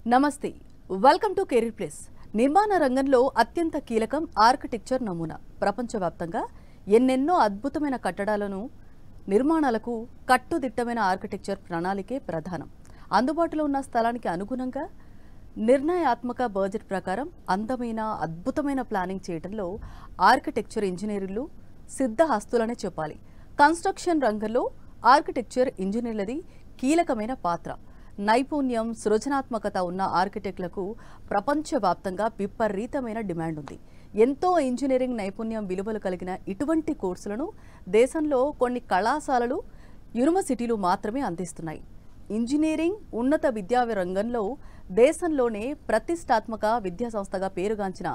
నమస్తే welcome to career place. నిర్మాణ రంగంలో అత్యంత కీలకం ఆర్కిటెక్చర్ నమూనా. ప్రపంచవ్యాప్తంగా ఎన్నెన్నో అద్భుతమైన కట్టడాలను నిర్మాణాలకు కట్టుదిట్టమైన ఆర్కిటెక్చర్ ప్రణాళికే ప్రధానం. అందుబాటులో ఉన్న స్థలానికి అనుగుణంగా నిర్ణయాత్మక బడ్జెట్ ప్రకారం అందమైన అద్భుతమైన ప్లానింగ్ చేయడంలో ఆర్కిటెక్చర్ ఇంజనీర్లు సిద్ధహస్తులనే చెప్పాలి. కన్స్ట్రక్షన్ రంగంలో ఆర్కిటెక్చర్ ఇంజనీర్లది కీలకమైన పాత్ర. నైపుణ్యం, సృజనాత్మకత ఉన్న ఆర్కిటెక్టులకు ప్రపంచవ్యాప్తంగా విపరీతమైన డిమాండ్ ఉంది. ఎంతో ఇంజనీరింగ్ నైపుణ్యం విలువలు కలిగిన ఇటువంటి కోర్సులను దేశంలో కొన్ని కళాశాలలు, యూనివర్సిటీలు మాత్రమే అందిస్తున్నాయి. ఇంజనీరింగ్ ఉన్నత విద్యా రంగంలో దేశంలోనే ప్రతిష్టాత్మక విద్యాసంస్థగా పేరుగాంచిన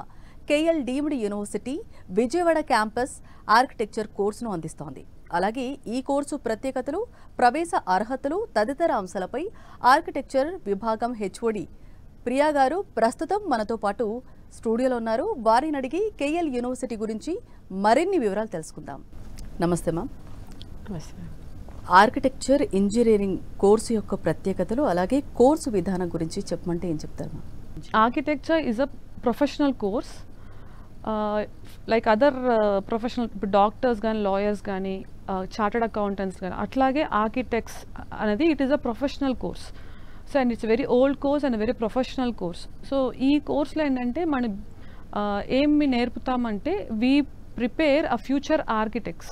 KL deemed university Vijayawada campus architecture కోర్సును అందిస్తోంది. అలాగే ఈ కోర్సు ప్రత్యేకతలు, ప్రవేశ అర్హతలు తదితర అంశాలపై ఆర్కిటెక్చర్ విభాగం హెచ్ఓడి ప్రియా గారు ప్రస్తుతం మనతో పాటు స్టూడియోలో ఉన్నారు. వారిని అడిగి కేఎల్ యూనివర్సిటీ గురించి మరిన్ని వివరాలు తెలుసుకుందాం. నమస్తే మ్యామ్. ఆర్కిటెక్చర్ ఇంజనీరింగ్ కోర్సు యొక్క ప్రత్యేకతలు అలాగే కోర్సు విధానం గురించి చెప్పమంటే ఏం చెప్తారు ma'am? Architecture is a professional course, like other professional doctors కానీ lawyers కానీ chartered accountants కానీ అట్లాగే architects అనేది it is a professional course. So and it's a very old course and a very professional course. So ఈ కోర్సులో ఏంటంటే మనం ఏమి నేర్పుతామంటే we prepare a future architects.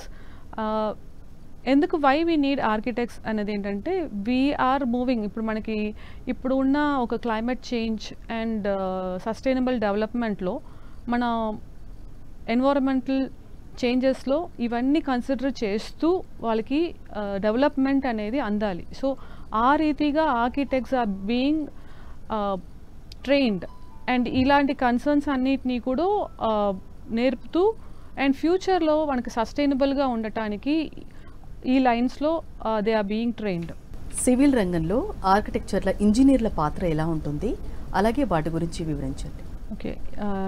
ఎందుకు వై వీ నీడ్ ఆర్కిటెక్ట్స్ అనేది ఏంటంటే వీఆర్ మూవింగ్, ఇప్పుడు మనకి ఇప్పుడు ఉన్న ఒక క్లైమేట్ చేంజ్ అండ్ సస్టైనబుల్ డెవలప్మెంట్లో మన ఎన్వైరన్మెంటల్ చేంజెస్లో ఇవన్నీ కన్సిడర్ చేస్తూ వాళ్ళకి డెవలప్మెంట్ అనేది అందాలి. సో ఆ రీతిగా architects are being trained and ఇలాంటి కన్సర్న్స్ అన్నిటినీ కూడా నేర్పుతూ అండ్ ఫ్యూచర్లో మనకి సస్టైనబుల్గా ఉండటానికి ఈ లైన్స్లో they are being trained. Civil రంగంలో ఆర్కిటెక్చర్ల ఇంజనీర్ల పాత్ర ఎలా ఉంటుంది, అలాగే వాటి గురించి వివరించండి. Okay,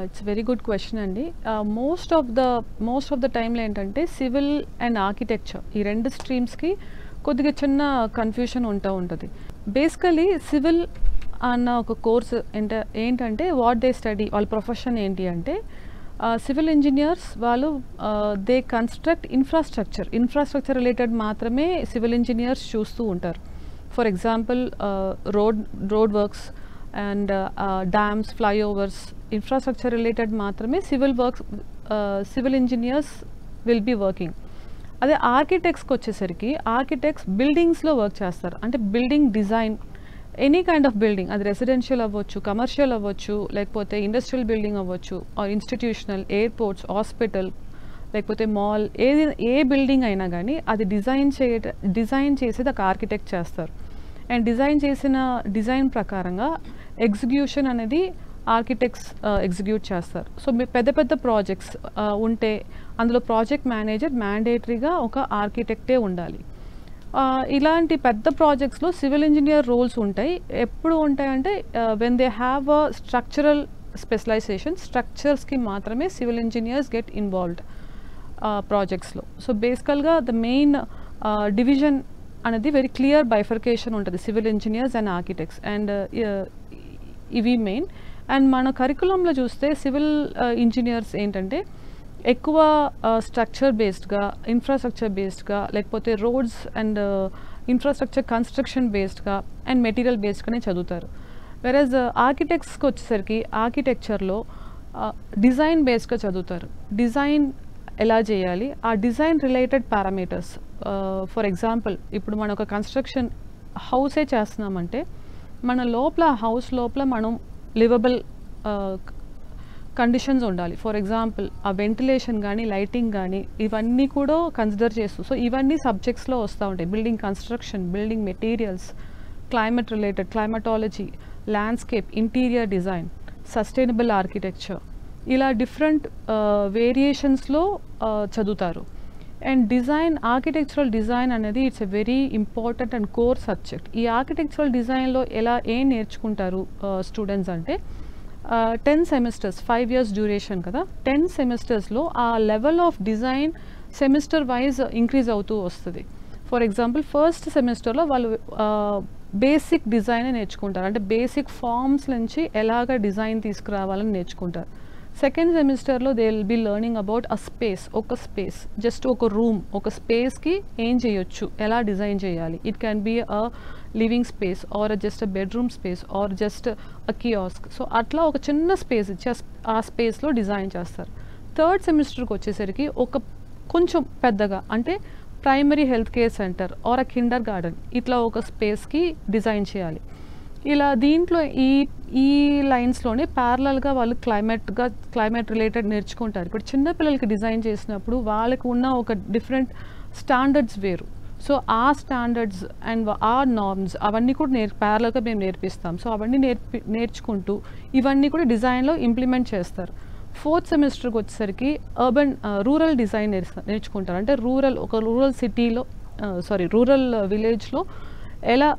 it's very good question అండి. మోస్ట్ ఆఫ్ ద టైంలో ఏంటంటే సివిల్ అండ్ ఆర్కిటెక్చర్ ఈ రెండు స్ట్రీమ్స్కి కొద్దిగా చిన్న కన్ఫ్యూషన్ ఉంటుంది. బేసికలీ సివిల్ అన్న ఒక కోర్సు ఏంటంటే వాట్ దే స్టడీ, వాళ్ళ ప్రొఫెషన్ ఏంటి అంటే సివిల్ ఇంజనీర్స్ వాళ్ళు దే కన్స్ట్రక్ట్ ఇన్ఫ్రాస్ట్రక్చర్ రిలేటెడ్ మాత్రమే సివిల్ ఇంజనీర్స్ చూస్తూ ఉంటారు. For example road works and dams, flyovers, infrastructure related మాత్రమే civil engineers will be working. అదే ఆర్కిటెక్ట్స్కి వచ్చేసరికి ఆర్కిటెక్ట్స్ బిల్డింగ్స్లో వర్క్ చేస్తారు. అంటే building design, any kind of building, అది రెసిడెన్షియల్ అవ్వచ్చు, కమర్షియల్ అవ్వచ్చు, లేకపోతే ఇండస్ట్రియల్ బిల్డింగ్ అవ్వచ్చు, ఆర్ ఇన్స్టిట్యూషనల్, ఎయిర్పోర్ట్స్, హాస్పిటల్, లేకపోతే మాల్, ఏ బిల్డింగ్ అయినా కానీ అది డిజైన్ చేసేది ఒక ఆర్కిటెక్ట్ చేస్తారు. అండ్ డిజైన్ ప్రకారంగా ఎగ్జిక్యూషన్ అనేది ఆర్కిటెక్ట్స్ ఎగ్జిక్యూట్ చేస్తారు. సో మీ పెద్ద ప్రాజెక్ట్స్ ఉంటే అందులో ప్రాజెక్ట్ మేనేజర్ మ్యాండేటరీగా ఒక ఆర్కిటెక్టే ఉండాలి. ఇలాంటి పెద్ద ప్రాజెక్ట్స్లో సివిల్ ఇంజనీర్ రోల్స్ ఉంటాయి. ఎప్పుడు ఉంటాయంటే when they have a structural specialization, స్ట్రక్చర్స్కి మాత్రమే సివిల్ ఇంజనీర్స్ గెట్ ఇన్వాల్వ్డ్ ప్రాజెక్ట్స్లో. సో బేసికల్గా ద మెయిన్ డివిజన్ అనేది వెరీ క్లియర్ బైఫర్కేషన్ ఉంటుంది civil engineers and architects, and ఇవి మెయిన్. అండ్ మన కరికులంలో చూస్తే సివిల్ ఇంజనీర్స్ ఏంటంటే ఎక్కువ స్ట్రక్చర్ బేస్డ్గా, ఇన్ఫ్రాస్ట్రక్చర్ బేస్డ్గా, లేకపోతే రోడ్స్ అండ్ ఇన్ఫ్రాస్ట్రక్చర్ కన్స్ట్రక్షన్ బేస్డ్గా అండ్ మెటీరియల్ బేస్డ్గానే చదువుతారు. వెరస్ ఆర్కిటెక్ట్స్కి వచ్చేసరికి ఆర్కిటెక్చర్లో డిజైన్ బేస్డ్గా చదువుతారు. డిజైన్ ఎలా చేయాలి, ఆ design related parameters. For example ఇప్పుడు మనం ఒక కన్స్ట్రక్షన్ హౌసే చేస్తున్నామంటే మన హౌస్ లోపల మనం లివబుల్ కండిషన్స్ ఉండాలి. ఫర్ ఎగ్జాంపుల్ ఆ వెంటిలేషన్ కానీ, లైటింగ్ కానీ ఇవన్నీ కూడా కన్సిడర్ చేస్తూ, సో ఇవన్నీ సబ్జెక్ట్స్లో వస్తూ ఉంటాయి. Building construction, building materials, climate related, climatology, landscape, interior design, sustainable architecture, ఇలా డిఫరెంట్ వేరియేషన్స్లో చదువుతారు. అండ్ ఆర్కిటెక్చరల్ డిజైన్ అనేది it's a very important and core subject. ఈ ఆర్కిటెక్చరల్ డిజైన్లో ఏం నేర్చుకుంటారు స్టూడెంట్స్ అంటే 10 సెమిస్టర్స్, 5 years డ్యూరేషన్ కదా. 10 సెమిస్టర్స్లో ఆ level of design semester wise increase అవుతూ వస్తుంది. ఫర్ ఎగ్జాంపుల్ ఫస్ట్ సెమిస్టర్లో వాళ్ళు బేసిక్ డిజైన్ నేర్చుకుంటారు, అంటే బేసిక్ ఫార్మ్స్ నుంచి ఎలాగ డిజైన్ తీసుకురావాలని నేర్చుకుంటారు. సెకండ్ సెమిస్టర్లో they will be learning about a space, ఒక స్పేస్ జస్ట్ ఒక రూమ్, ఒక స్పేస్కి ఏం చేయొచ్చు, ఎలా డిజైన్ చేయాలి. It can be a living space or just a bedroom space or just a kiosk. So అట్లా ఒక చిన్న స్పేస్ ఇచ్చి ఆ స్పేస్లో డిజైన్ చేస్తారు. థర్డ్ సెమిస్టర్కి వచ్చేసరికి ఒక కొంచెం పెద్దగా, అంటే primary health care centre or a kindergarten ఇట్లా ఒక స్పేస్కి డిజైన్ చేయాలి. ఇలా దీంట్లో ఈ లైన్స్లోనే ప్యారలల్గా వాళ్ళు క్లైమేట్ రిలేటెడ్ నేర్చుకుంటారు. ఇప్పుడు చిన్నపిల్లలకి డిజైన్ చేసినప్పుడు వాళ్ళకు ఉన్న ఒక డిఫరెంట్ స్టాండర్డ్స్ వేరు. సో ఆ స్టాండర్డ్స్ అండ్ ఆ నార్మ్స్ అవన్నీ కూడా ప్యారలల్గా మేము నేర్పిస్తాం. సో అవన్నీ నేర్చుకుంటూ ఇవన్నీ కూడా డిజైన్లో ఇంప్లిమెంట్ చేస్తారు. ఫోర్త్ సెమిస్టర్కి వచ్చేసరికి రూరల్ డిజైన్ నేర్చుకుంటారు. అంటే రూరల్ సిటీలో రూరల్ విలేజ్లో ఎలా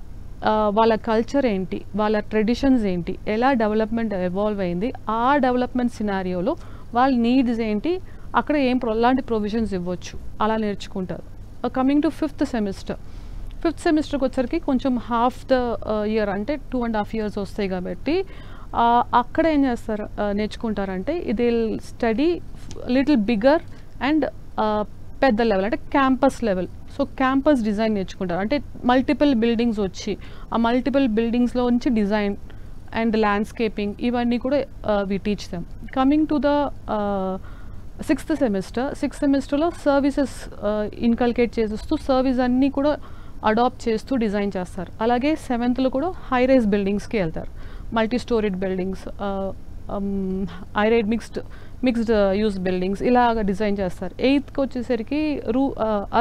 వాళ్ళ కల్చర్ ఏంటి, వాళ్ళ ట్రెడిషన్స్ ఏంటి, ఎలా డెవలప్మెంట్ ఎవాల్వ్ అయింది, ఆ డెవలప్మెంట్ సినారియోలో వాళ్ళ నీడ్స్ ఏంటి, అక్కడ ఎలాంటి ప్రొవిజన్స్ ఇవ్వచ్చు, అలా నేర్చుకుంటారు. కమింగ్ టు ఫిఫ్త్ సెమిస్టర్కి వచ్చరికి కొంచెం హాఫ్ ద ఇయర్, అంటే 2.5 years వస్తాయి కాబట్టి అక్కడ ఏం చేస్తారు నేర్చుకుంటారంటే ఇది స్టడీ లిటిల్ బిగ్గర్ అండ్ పెద్ద లెవెల్, అంటే campus level. So campus design నేర్చుకుంటారు, అంటే మల్టిపుల్ బిల్డింగ్స్ వచ్చి ఆ మల్టిపుల్ బిల్డింగ్స్లో నుంచి డిజైన్ అండ్ ల్యాండ్స్కేపింగ్ ఇవన్నీ కూడా we teach them. Coming to the sixth సెమిస్టర్లో సర్వీసెస్ ఇన్కల్కేట్ చేస్తూ సర్వీస్ అన్నీ కూడా అడాప్ట్ చేస్తూ డిజైన్ చేస్తారు. అలాగే 7th కూడా హై రైజ్ బిల్డింగ్స్కి వెళ్తారు, multi storied buildings, high rise mixed use buildings ఇలాగ డిజైన్ చేస్తారు. 8th వచ్చేసరికి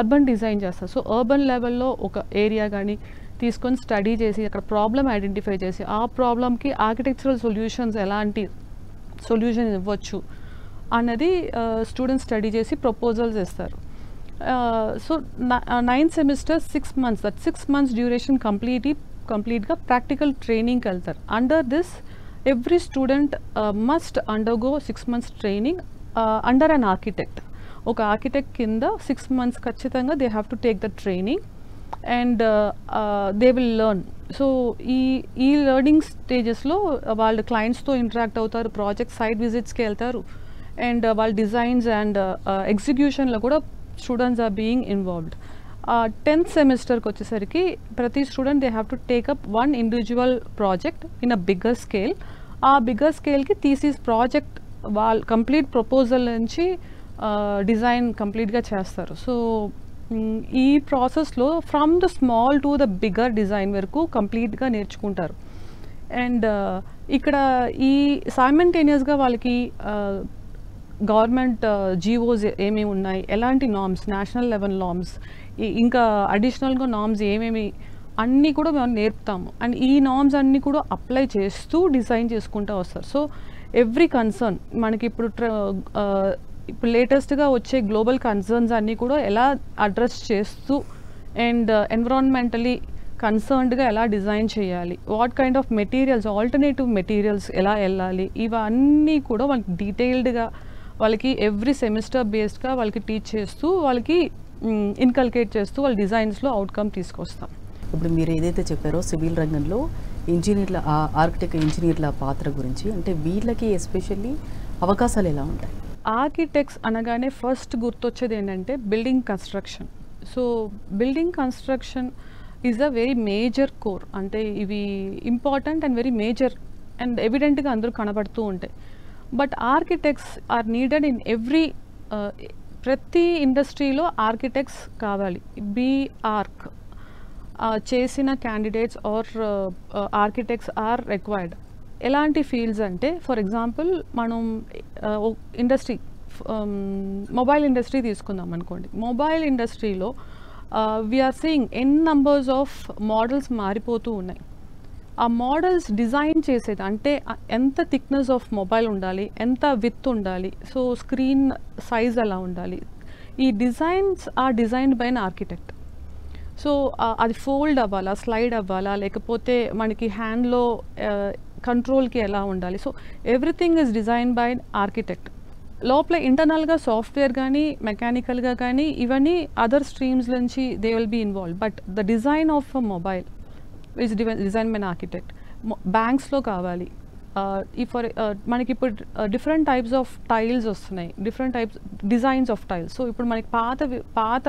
అర్బన్ డిజైన్ చేస్తారు. సో అర్బన్ లెవెల్లో ఒక ఏరియా కానీ తీసుకొని స్టడీ చేసి అక్కడ ప్రాబ్లమ్ ఐడెంటిఫై చేసి ఆ ప్రాబ్లమ్కి ఆర్కిటెక్చరల్ సొల్యూషన్స్ ఎలాంటి సొల్యూషన్ ఇవ్వచ్చు అన్నది స్టూడెంట్స్ స్టడీ చేసి ప్రపోజల్స్ ఇస్తారు. So 9th semester 6 months, that 6 months duration కంప్లీట్గా ప్రాక్టికల్ ట్రైనింగ్కి వెళ్తారు. Under this every student must undergo 6 months training under an architect. ఒక ఆర్కిటెక్ట్ కింద 6 months ఖచ్చితంగా they have to take the training and they will learn. So ఈ learning స్టేజెస్లో వాళ్ళు క్లయింట్స్తో interact అవుతారు, ప్రాజెక్ట్ సైట్ విజిట్స్కి వెళ్తారు, అండ్ వాళ్ళ డిజైన్స్ అండ్ ఎగ్జిక్యూషన్లో కూడా students are being involved. 10th సెమిస్టర్కి వచ్చేసరికి ప్రతి student they have to take up one individual project in a bigger scale. ఆ బిగ్గర్ స్కేల్కి థీసిస్ ప్రాజెక్ట్ వాళ్ళ కంప్లీట్ ప్రపోజల్ నుంచి డిజైన్ కంప్లీట్గా చేస్తారు. సో ఈ ప్రాసెస్లో from the small to the bigger design వరకు కంప్లీట్గా నేర్చుకుంటారు. అండ్ ఇక్కడ ఈ సైమల్టేనియస్గా వాళ్ళకి గవర్నమెంట్ జీవోస్ ఏమేమి ఉన్నాయి, ఎలాంటి నామ్స్, నేషనల్ లెవెల్ నామ్స్, ఇంకా అడిషనల్గా నామ్స్ ఏమేమి అన్నీ కూడా మేము నేర్పుతాము. అండ్ ఈ నామ్స్ అన్నీ కూడా అప్లై చేస్తూ డిజైన్ చేసుకుంటూ వస్తారు. సో ఎవ్రీ కన్సర్న్ మనకి ఇప్పుడు లేటెస్ట్గా వచ్చే గ్లోబల్ కన్సర్న్స్ అన్నీ కూడా ఎలా అడ్రస్ చేస్తూ అండ్ ఎన్విరాన్మెంటలీ కన్సర్న్డ్గా ఎలా డిజైన్ చేయాలి, what kind of materials, alternative materials ఎలా వెళ్ళాలి, ఇవన్నీ కూడా వాళ్ళకి డీటెయిల్డ్గా వాళ్ళకి ఎవ్రీ సెమిస్టర్ బేస్డ్గా వాళ్ళకి టీచ్ చేస్తూ వాళ్ళకి ఇన్కల్కేట్ చేస్తూ వాళ్ళ డిజైన్స్లో అవుట్కమ్ తీసుకొస్తాం. ఇప్పుడు మీరు ఏదైతే చెప్పారో సివిల్ రంగంలో ఇంజనీర్ల ఆర్కిటెక్ట్ ఇంజనీర్ల పాత్ర గురించి, అంటే వీళ్ళకి ఎస్పెషల్లీ అవకాశాలు ఎలా ఉంటాయి? ఆర్కిటెక్ట్స్ అనగానే ఫస్ట్ గుర్తొచ్చేది ఏంటంటే building construction. So building construction is a very major core, అంటే ఇవి important and very major and ఎవిడెంట్గా అందరూ కనబడుతూ ఉంటాయి. But architects are needed in ప్రతి ఇండస్ట్రీలో ఆర్కిటెక్ట్స్ కావాలి. ఆర్క్ చేసిన candidates are architects are required. ఎలాంటి ఫీల్డ్స్ అంటే ఫర్ ఎగ్జాంపుల్ మనం ఇండస్ట్రీ మొబైల్ ఇండస్ట్రీ తీసుకుందాం అనుకోండి. మొబైల్ ఇండస్ట్రీలో we're seeing numbers of models మారిపోతూ ఉన్నాయి. ఆ మోడల్స్ డిజైన్ చేసేది అంటే ఎంత థిక్నెస్ ఆఫ్ మొబైల్ ఉండాలి, ఎంత విత్ ఉండాలి, సో స్క్రీన్ సైజ్ ఎలా ఉండాలి, ఈ designs are designed by an architect. So అది ఫోల్డ్ అవ్వాలా, స్లైడ్ అవ్వాలా, లేకపోతే మనకి హ్యాండ్లో కంట్రోల్కి ఎలా ఉండాలి, so everything is design by architect. లోపల ఇంటర్నల్గా సాఫ్ట్వేర్ కానీ మెకానికల్గా కానీ ఇవన్నీ అదర్ స్ట్రీమ్స్ నుంచి they will be involve. But the design of a mobile is design by architect. బ్యాంక్స్లో కావాలి, మనకి ఇప్పుడు డిఫరెంట్ టైప్స్ ఆఫ్ టైల్స్ వస్తున్నాయి, different types designs of tiles. So ఇప్పుడు మనకి పాత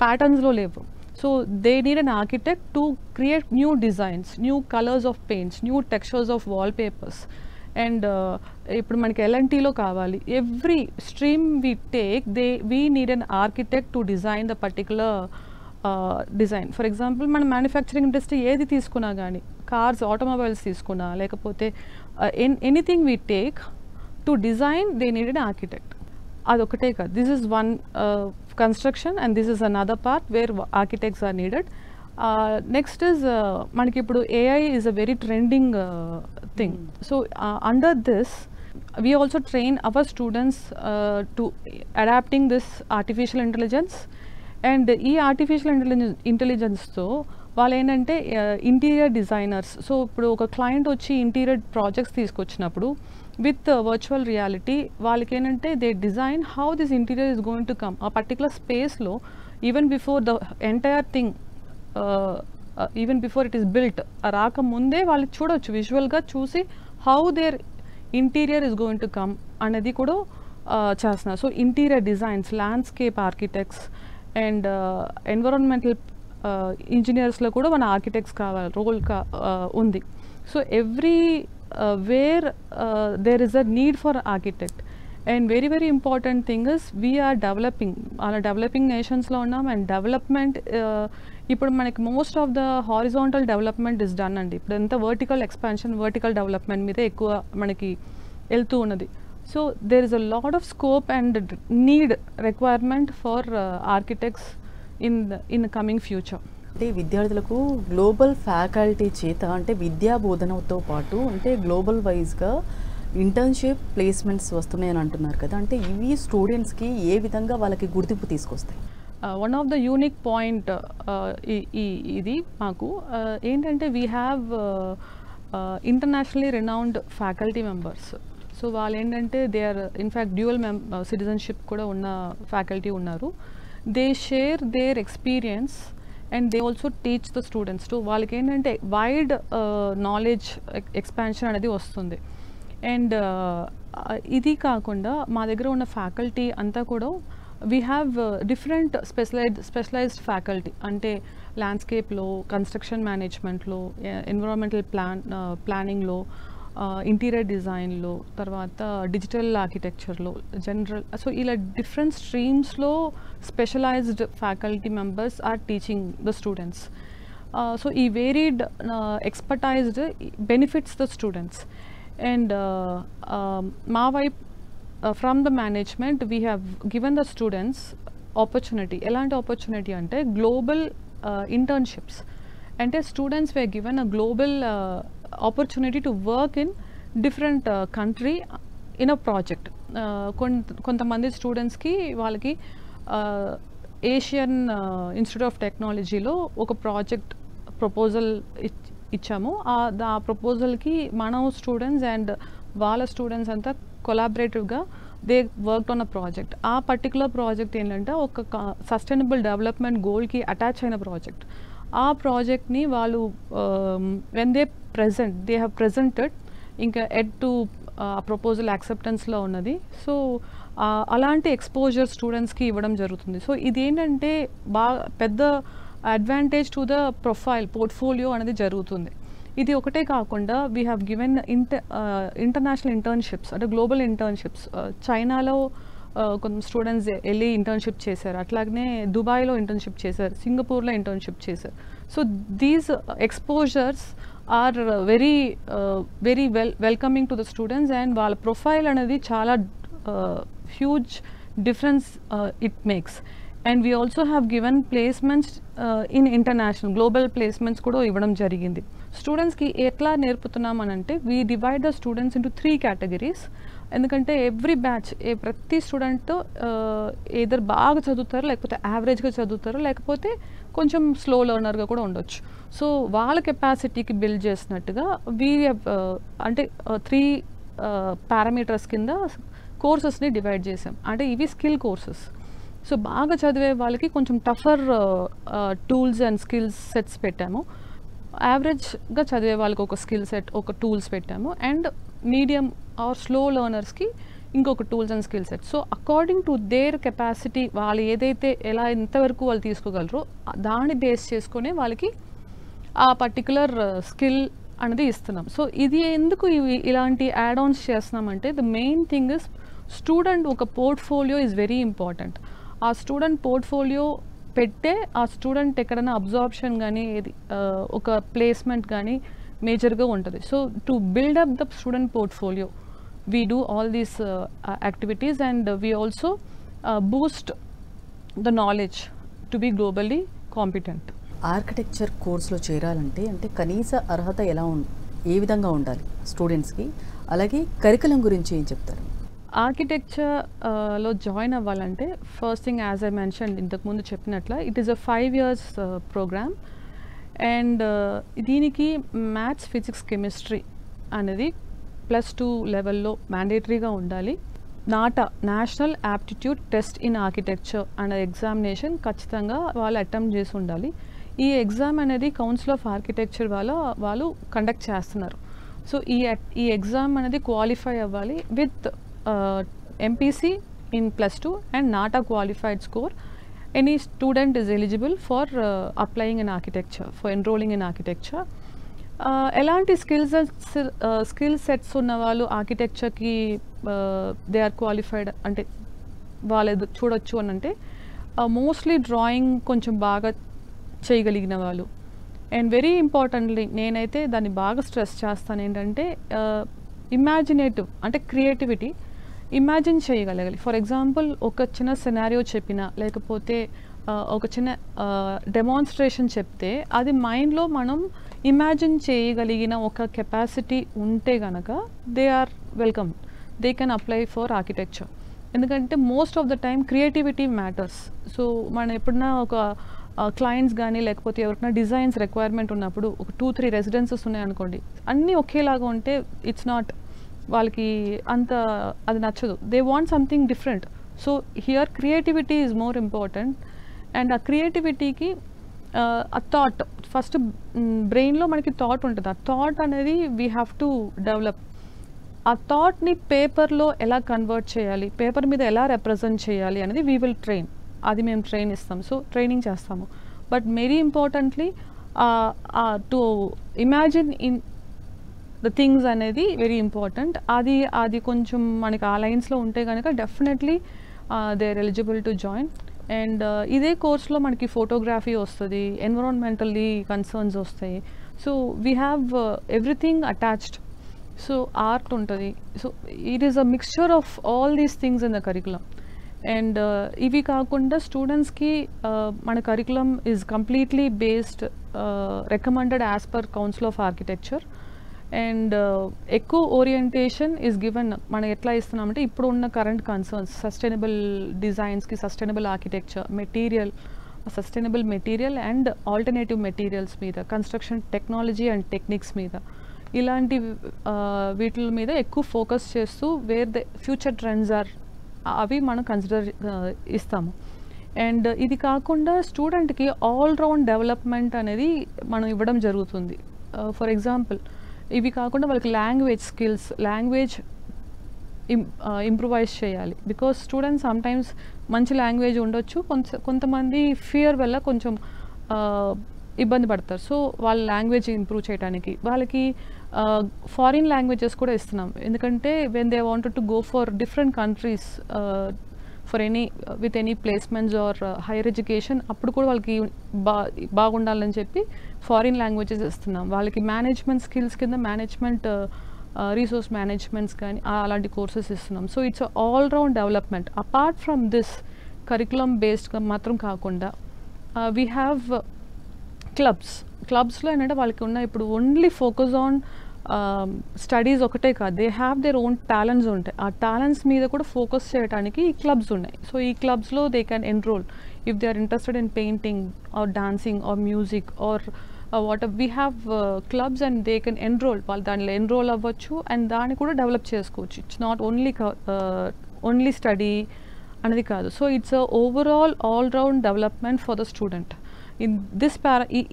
ప్యాటర్న్స్లో లేవు. So they need an architect to create new designs, new colours of paints, new textures of wall papers. And ఇప్పుడు మనకి ఎల్ఎన్టీలో కావాలి, every stream we take we need an architect to design the particular design. For example మన manufacturing industry ఏది తీసుకున్నా కానీ, cars, automobiles తీసుకున్నా, లేకపోతే anything we take to design they need an architect. అదొకటే కాదు, this is one construction and this is another part where architects are needed. Next is manaki ippudu AI is a very trending thing. So under this we also train our students to adapting this artificial intelligence. And ee artificial intelligence tho వాళ్ళు ఏంటంటే interior designers. So ఇప్పుడు ఒక client వచ్చి interior projects తీసుకొచ్చినప్పుడు with virtual reality వాళ్ళకి ఏంటంటే they design how this interior is going to come ఆ particular స్పేస్లో, even before the entire thing, even before it is built రాకముందే వాళ్ళు చూడవచ్చు, విజువల్గా చూసి how their interior is going to come అనేది కూడా చేస్తున్నారు. So interior designs, landscape architects and environmental ఇంజనీర్స్లో కూడా మన ఆర్కిటెక్ట్స్ కావాలి, రోల్ ఉంది. So everywhere there is a need for architect. And very very important thing is we're developing, అలా developing నేషన్స్లో ఉన్నాం. అండ్ డెవలప్మెంట్ ఇప్పుడు మనకి most of the horizontal development is done అండి. ఇప్పుడు ఎంత వర్టికల్ ఎక్స్పాన్షన్, వర్టికల్ డెవలప్మెంట్ మీదే ఎక్కువ మనకి వెళ్తూ ఉన్నది. So there is a lot of scope and need requirement for architects in coming future. అంటే విద్యార్థులకు గ్లోబల్ ఫ్యాకల్టీ చేత అంటే విద్యా బోధనతో పాటు అంటే గ్లోబల్ వైజ్గా ఇంటర్న్షిప్ ప్లేస్మెంట్స్ వస్తున్నాయని అంటున్నారు కదా, అంటే ఇవి స్టూడెంట్స్కి ఏ విధంగా వాళ్ళకి గుర్తింపు తీసుకొస్తాయి? One of the unique point ఇది మాకు ఏంటంటే we have internationally renowned faculty members. So వాళ్ళు ఏంటంటే they are in fact dual citizenship కూడా ఉన్న ఫ్యాకల్టీ ఉన్నారు. They share their experience and they also teach the students too. వాళ్ళకి ఏంటంటే వైడ్ నాలెడ్జ్ ఎక్స్పాన్షన్ అనేది వస్తుంది. అండ్ ఇది కాకుండా మా దగ్గర ఉన్న ఫ్యాకల్టీ అంతా కూడా we have different specialized faculty, అంటే ల్యాండ్స్కేప్లో, కన్స్ట్రక్షన్ మేనేజ్మెంట్లో, ఎన్విరాన్మెంటల్ ప్లానింగ్లో, ఇంటీరియర్ డిజైన్లో, తర్వాత డిజిటల్ ఆర్కిటెక్చర్లో, జనరల్. సో ఇలా డిఫరెంట్ స్ట్రీమ్స్లో specialized faculty members are teaching the students. So ఈ varied expertised benefits the students. And మా వైపు from the management we have given the students opportunity. ఎలాంటి ఆపర్చునిటీ అంటే గ్లోబల్ ఇంటర్న్షిప్స్. అంటే students we given a global opportunity to work in different country in a project. కొంతమంది స్టూడెంట్స్కి వాళ్ళకి Asian institute of టెక్నాలజీలో ఒక ప్రాజెక్ట్ ప్రపోజల్ ఇచ్చాము. ఆ ప్రపోజల్కి మన స్టూడెంట్స్ అండ్ వాళ్ళ స్టూడెంట్స్ అంతా కొలాబరేటివ్గా they worked on a project. ఆ పర్టికులర్ ప్రాజెక్ట్ ఏంటంటే ఒక సస్టైనబుల్ డెవలప్మెంట్ గోల్కి అటాచ్ అయిన ప్రాజెక్ట్. ఆ ప్రాజెక్ట్ని వాళ్ళు వెన్ దే హ్యావ్ ప్రెజెంటెడ్ ఇంకా ఎడ్ టు ప్రపోజల్ యాక్సెప్టెన్స్లో ఉన్నది. సో అలాంటి ఎక్స్పోజర్ స్టూడెంట్స్కి ఇవ్వడం జరుగుతుంది. సో ఇదేంటంటే బాగా పెద్ద advantage to the profile portfolio అనేది జరుగుతుంది. ఇది ఒకటే కాకుండా we have given international internships, అంటే గ్లోబల్ ఇంటర్న్షిప్స్. చైనాలో కొంత స్టూడెంట్స్ వెళ్ళి ఇంటర్న్షిప్ చేశారు, అట్లాగనే దుబాయ్లో ఇంటర్న్షిప్ చేశారు, సింగపూర్లో ఇంటర్న్షిప్ చేశారు. So these exposures are very very welcoming to the students. And వాళ్ళ ప్రొఫైల్ అనేది చాలా huge difference it makes. And we also have given placements in international global placements కూడా ఇవ్వడం జరిగింది. స్టూడెంట్స్కి ఎట్లా నేర్పుతున్నామనంటే we divide the students into 3 categories. ఎందుకంటే ఎవ్రీ బ్యాచ్ ప్రతి స్టూడెంట్ ఏదర్ బాగా చదువుతారు, లేకపోతే యావరేజ్గా చదువుతారు, లేకపోతే కొంచెం స్లో లెర్నర్గా కూడా ఉండొచ్చు. సో వాళ్ళ కెపాసిటీకి బిల్డ్ చేసినట్టుగా వీ అంటే 3 పారామీటర్స్ కింద కోర్సెస్ని డివైడ్ చేసాం. అంటే ఇవి స్కిల్ కోర్సెస్. సో బాగా చదివే వాళ్ళకి కొంచెం టఫర్ టూల్స్ అండ్ స్కిల్స్ సెట్స్ పెట్టాము. యావరేజ్గా చదివే వాళ్ళకి ఒక స్కిల్ సెట్, ఒక టూల్స్ పెట్టాము. అండ్ మీడియం ఆర్ స్లో లెర్నర్స్కి ఇంకొక tools and skill set. So according to their capacity, వాళ్ళు ఏదైతే ఎంతవరకు వాళ్ళు తీసుకోగలరో దాన్ని బేస్ చేసుకునే వాళ్ళకి ఆ పర్టికులర్ స్కిల్ అనేది ఇస్తున్నాం. సో ఇది ఎందుకు ఇలాంటి యాడ్ ఆన్స్ చేస్తున్నామంటే, the main thing is student ఒక పోర్ట్ఫోలియో ఈజ్ వెరీ ఇంపార్టెంట్. ఆ స్టూడెంట్ పోర్ట్ఫోలియో పెట్టే ఆ స్టూడెంట్ ఎక్కడైనా అబ్జార్ప్షన్ కానీ ఒక ప్లేస్మెంట్ కానీ మేజర్గా ఉంటుంది. So to buildup the student portfolio we do all these activities, and we also boost the knowledge to be globally competent. Architecture కోర్సులో చేరాలంటే అంటే కనీస అర్హత ఏ విధంగా ఉండాలి స్టూడెంట్స్కి, అలాగే కరికులం గురించి ఏం చెప్తారు? ఆర్కిటెక్చర్లో జాయిన్ అవ్వాలంటే first thing, as I mention ఇంతకుముందు చెప్పినట్ల, it is a 5 years programme. And దీనికి మ్యాథ్స్, ఫిజిక్స్, కెమిస్ట్రీ అనేది +2 లెవెల్లో మ్యాండేటరీగా ఉండాలి. National aptitude test in architecture అనే ఎగ్జామినేషన్ ఖచ్చితంగా వాళ్ళు అటెంప్ట్ చేసి ఉండాలి. ఈ ఎగ్జామ్ అనేది కౌన్సిల్ ఆఫ్ ఆర్కిటెక్చర్ వాళ్ళు కండక్ట్ చేస్తున్నారు. సో ఈ ఎగ్జామ్ అనేది క్వాలిఫై అవ్వాలి with MPC in +2 and NATA qualified score. Any student is eligible for applying in architecture, for enrolling in architecture. ఎలాంటి స్కిల్ సెట్స్ ఉన్న వాళ్ళు ఆర్కిటెక్చర్కి దే ఆర్ క్వాలిఫైడ్ అంటే వాళ్ళు చూడొచ్చు అని అంటే, మోస్ట్లీ డ్రాయింగ్ కొంచెం బాగా చేయగలిగిన వాళ్ళు. అండ్ వెరీ ఇంపార్టెంట్లీ నేనైతే దాన్ని బాగా స్ట్రెస్ చేస్తాను ఏంటంటే, ఇమాజినేటివ్ అంటే క్రియేటివిటీ, ఇమాజిన్ చేయగలగాలి. ఫర్ ఎగ్జాంపుల్ ఒక చిన్న సినారియో చెప్పినా, లేకపోతే ఒక చిన్న డెమాన్స్ట్రేషన్ చెప్తే అది మైండ్లో మనం ఇమాజిన్ చేయగలిగిన ఒక కెపాసిటీ ఉంటే కనుక they are welcome, they can apply for architecture. ఎందుకంటే most of the time creativity matters. So మనం ఎప్పుడన్నా ఒక క్లయింట్స్ కానీ లేకపోతే ఎవరికైనా డిజైన్స్ రిక్వైర్మెంట్ ఉన్నప్పుడు ఒక 2-3 రెసిడెన్సెస్ ఉన్నాయనుకోండి, అన్నీ ఒకేలాగా ఉంటే ఇట్స్ నాట్, వాళ్ళకి అంత అది నచ్చదు. They want something different. So here creativity is more important. And ఆ క్రియేటివిటీకి ఆ థాట్ ఫస్ట్ బ్రెయిన్లో మనకి థాట్ ఉంటుంది. ఆ థాట్ అనేది వీ హ్యావ్ టు డెవలప్. ఆ థాట్ని పేపర్లో ఎలా కన్వర్ట్ చేయాలి, పేపర్ మీద ఎలా రిప్రజెంట్ చేయాలి అనేది వీ విల్ ట్రైన్. అది మేము ట్రైన్ ఇస్తాం, సో ట్రైనింగ్ చేస్తాము. But very importantly to imagine in the things అనేది వెరీ ఇంపార్టెంట్. అది కొంచెం మనకి ఆ లైన్స్లో ఉంటే కనుక definitely they are eligible to join. And ఇదే కోర్స్లో మనకి ఫోటోగ్రఫీ వస్తుంది, ఎన్విరాన్మెంటల్లీ కన్సర్న్స్ వస్తాయి. So we have everything attached. So art ఉంటుంది. So it is a mixture of all these things in the curriculum. And ఇవి కాకుండా స్టూడెంట్స్కి మన curriculum is completely based recommended as per council of architecture. And ఎక్కువ orientation is given. మనం ఎట్లా ఇస్తున్నామంటే ఇప్పుడు ఉన్న కరెంట్ కన్సర్న్స్, సస్టైనబుల్ డిజైన్స్కి, sustainable architecture, material, sustainable material and alternative materials మీద, కన్స్ట్రక్షన్ టెక్నాలజీ అండ్ టెక్నిక్స్ మీద, ఇలాంటి వీటి మీద ఎక్కువ ఫోకస్ చేస్తూ where the future trends are అవి మనం కన్సిడర్ ఇస్తాము. అండ్ ఇది కాకుండా స్టూడెంట్కి ఆల్రౌండ్ డెవలప్మెంట్ అనేది మనం ఇవ్వడం జరుగుతుంది. ఫర్ ఎగ్జాంపుల్ ఇవి కాకుండా వాళ్ళకి లాంగ్వేజ్ స్కిల్స్, లాంగ్వేజ్ ఇంప్రూవైజ్ చేయాలి. బికాస్ స్టూడెంట్స్ సమ్టైమ్స్ మంచి లాంగ్వేజ్ ఉండొచ్చు, కొంతమంది ఫియర్ వల్ల కొంచెం ఇబ్బంది పడతారు. సో వాళ్ళ లాంగ్వేజ్ ఇంప్రూవ్ చేయడానికి వాళ్ళకి ఫారిన్ లాంగ్వేజెస్ కూడా ఇస్తున్నాం. ఎందుకంటే when they wanted to go for different countries for with any placements or higher education, అప్పుడు కూడా వాళ్ళకి బాగుండాలని చెప్పి ఫారిన్ లాంగ్వేజెస్ ఇస్తున్నాం. వాళ్ళకి మేనేజ్మెంట్ స్కిల్స్ కింద మేనేజ్మెంట్, రీసోర్స్ మేనేజ్మెంట్స్ కానీ అలాంటి కోర్సెస్ ఇస్తున్నాం. So it's all round development. Apart from this curriculum బేస్డ్గా మాత్రం కాకుండా వీ హ్యావ్ క్లబ్స్లో ఏంటంటే వాళ్ళకి ఉన్న ఇప్పుడు ఓన్లీ ఫోకస్ ఆన్ స్టడీస్ ఒకటే కాదు, they have their own talents ఉంటాయి. ఆ టాలెంట్స్ మీద కూడా ఫోకస్ చేయడానికి ఈ క్లబ్స్ ఉన్నాయి. సో ఈ క్లబ్స్లో they can enrol if they are interested in painting or dancing or music or what we have clubs and they can enrol. వాళ్ళు దానిలో ఎన్రోల్ అవ్వచ్చు అండ్ దాన్ని కూడా డెవలప్ చేసుకోవచ్చు. ఇట్స్ నాట్ ఓన్లీ స్టడీ అనేది కాదు. So it's a overall all round development for the student. In this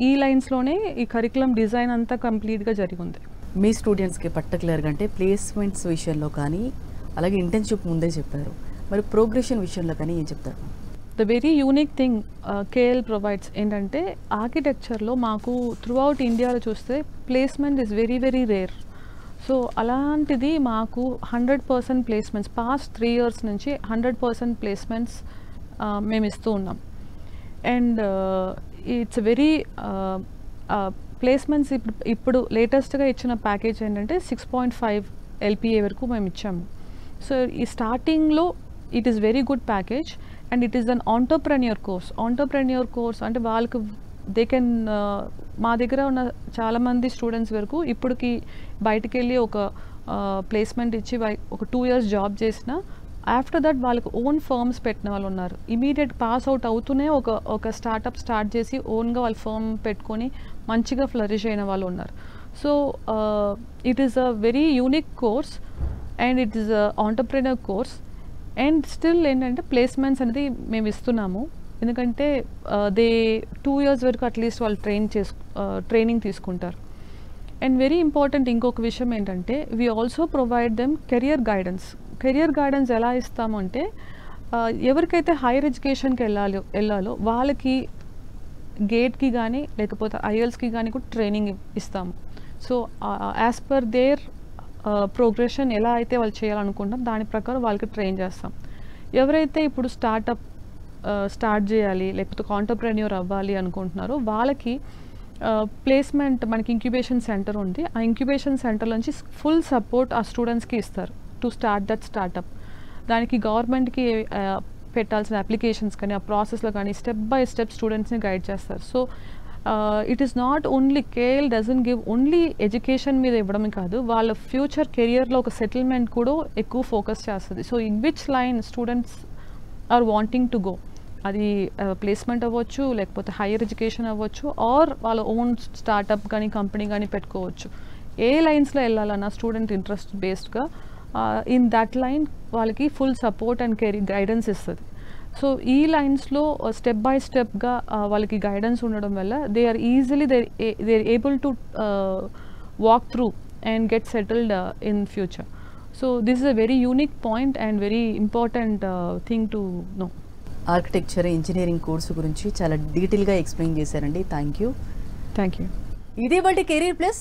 ఈ లైన్స్లోనే ఈ కరికులం డిజైన్ అంతా కంప్లీట్గా జరిగింది. మీ స్టూడెంట్స్కి పర్టికులర్గా అంటే ప్లేస్మెంట్స్ విషయంలో కానీ అలాగే ఇంటర్న్షిప్ ముందే చెప్పారు, మరి ప్రోగ్రెషన్ విషయంలో కానీ ఏం చెప్తారు? The very unique thing KL provides ఏంటంటే ఆర్కిటెక్చర్లో మాకు త్రూ అవుట్ ఇండియాలో చూస్తే placement is very very rare. So అలాంటిది మాకు 100% ప్లేస్మెంట్స్ పాస్ట్ 3 years నుంచి 100% ప్లేస్మెంట్స్ మేము ఇస్తూ ఉన్నాం. అండ్ ఇట్స్ వెరీ ప్లేస్మెంట్స్ ఇప్పుడు లేటెస్ట్గా ఇచ్చిన ప్యాకేజ్ ఏంటంటే 6.5 LPA వరకు మేము ఇచ్చాము. సో ఈ స్టార్టింగ్లో it is very good package and it is an entrepreneur course. Entrepreneur course అంటే వాళ్ళకి దే కెన్ మా దగ్గర ఉన్న చాలామంది స్టూడెంట్స్ వరకు ఇప్పటికి బయటికి వెళ్ళి ఒక ప్లేస్మెంట్ ఇచ్చి ఒక 2 years జాబ్ చేసిన ఆఫ్టర్ దట్ వాళ్ళకి ఓన్ ఫర్మ్స్ పెట్టిన వాళ్ళు ఉన్నారు. ఇమీడియట్ పాస్ అవుట్ అవుతూనే ఒక స్టార్ట్అప్ స్టార్ట్ చేసి ఓన్గా వాళ్ళ ఫర్మ్ పెట్టుకొని మంచిగా ఫ్లరిష్ అయిన వాళ్ళు ఉన్నారు. So it is a very unique course and it is a entrepreneur course. And still ఏంటంటే ప్లేస్మెంట్స్ అనేది మేము ఇస్తున్నాము, ఎందుకంటే దే 2 years వరకు అట్లీస్ట్ వాళ్ళు ట్రైనింగ్ తీసుకుంటారు. అండ్ వెరీ ఇంపార్టెంట్ ఇంకొక విషయం ఏంటంటే we also provide them career guidance. Career guidance ఎలా ఇస్తామంటే ఎవరికైతే హైయర్ ఎడ్యుకేషన్కి వెళ్ళాలో వాళ్ళకి గేట్కి కానీ లేకపోతే ఐఎల్స్కి కానీ కూడా ట్రైనింగ్ ఇస్తాము. So as per their progression ఎలా అయితే వాళ్ళు చేయాలనుకుంటాం దాని ప్రకారం వాళ్ళకి ట్రైన్ చేస్తాం. ఎవరైతే ఇప్పుడు స్టార్ట్ చేయాలి లేకపోతే ఆంటర్ప్రెన్యూర్ అవ్వాలి అనుకుంటున్నారో వాళ్ళకి ప్లేస్మెంట్ మనకి ఇంక్యుబేషన్ సెంటర్ ఉంది. ఆ ఇంక్యుబేషన్ సెంటర్ నుంచి ఫుల్ సపోర్ట్ ఆ స్టూడెంట్స్కి ఇస్తారు టు స్టార్ట్ దట్ స్టార్ట్అప్. దానికి గవర్నమెంట్కి పెట్టాల్సిన అప్లికేషన్స్ కానీ ఆ ప్రాసెస్లో కానీ స్టెప్ బై స్టెప్ స్టూడెంట్స్ని గైడ్ చేస్తారు. So it is not only KL doesn't give only education మీద ఇవ్వడమే కాదు, వాళ్ళ ఫ్యూచర్ కెరియర్లో ఒక సెటిల్మెంట్ కూడా ఎక్కువ ఫోకస్ చేస్తుంది. So in which line students are wanting to go, అది ప్లేస్మెంట్ అవ్వచ్చు లేకపోతే హైయర్ ఎడ్యుకేషన్ అవ్వచ్చు ఆర్ వాళ్ళ ఓన్ స్టార్ట్అప్ కానీ కంపెనీ కానీ పెట్టుకోవచ్చు. ఏ లైన్స్లో వెళ్ళాలన్నా స్టూడెంట్ ఇంట్రెస్ట్ బేస్డ్గా ఇన్ దట్ లైన్ వాళ్ళకి full support and career guidance ఇస్తుంది. సో ఈ లైన్స్లో స్టెప్ బై స్టెప్గా వాళ్ళకి గైడెన్స్ ఉండడం వల్ల they are easily they are able to walk through and get settled in future. So this is a very unique point and very important thing to know. Architecture engineering course గురించి చాలా డీటెయిల్గా explain చేశారండి. Thank you. Thank you. ఇదే వాటి career plus.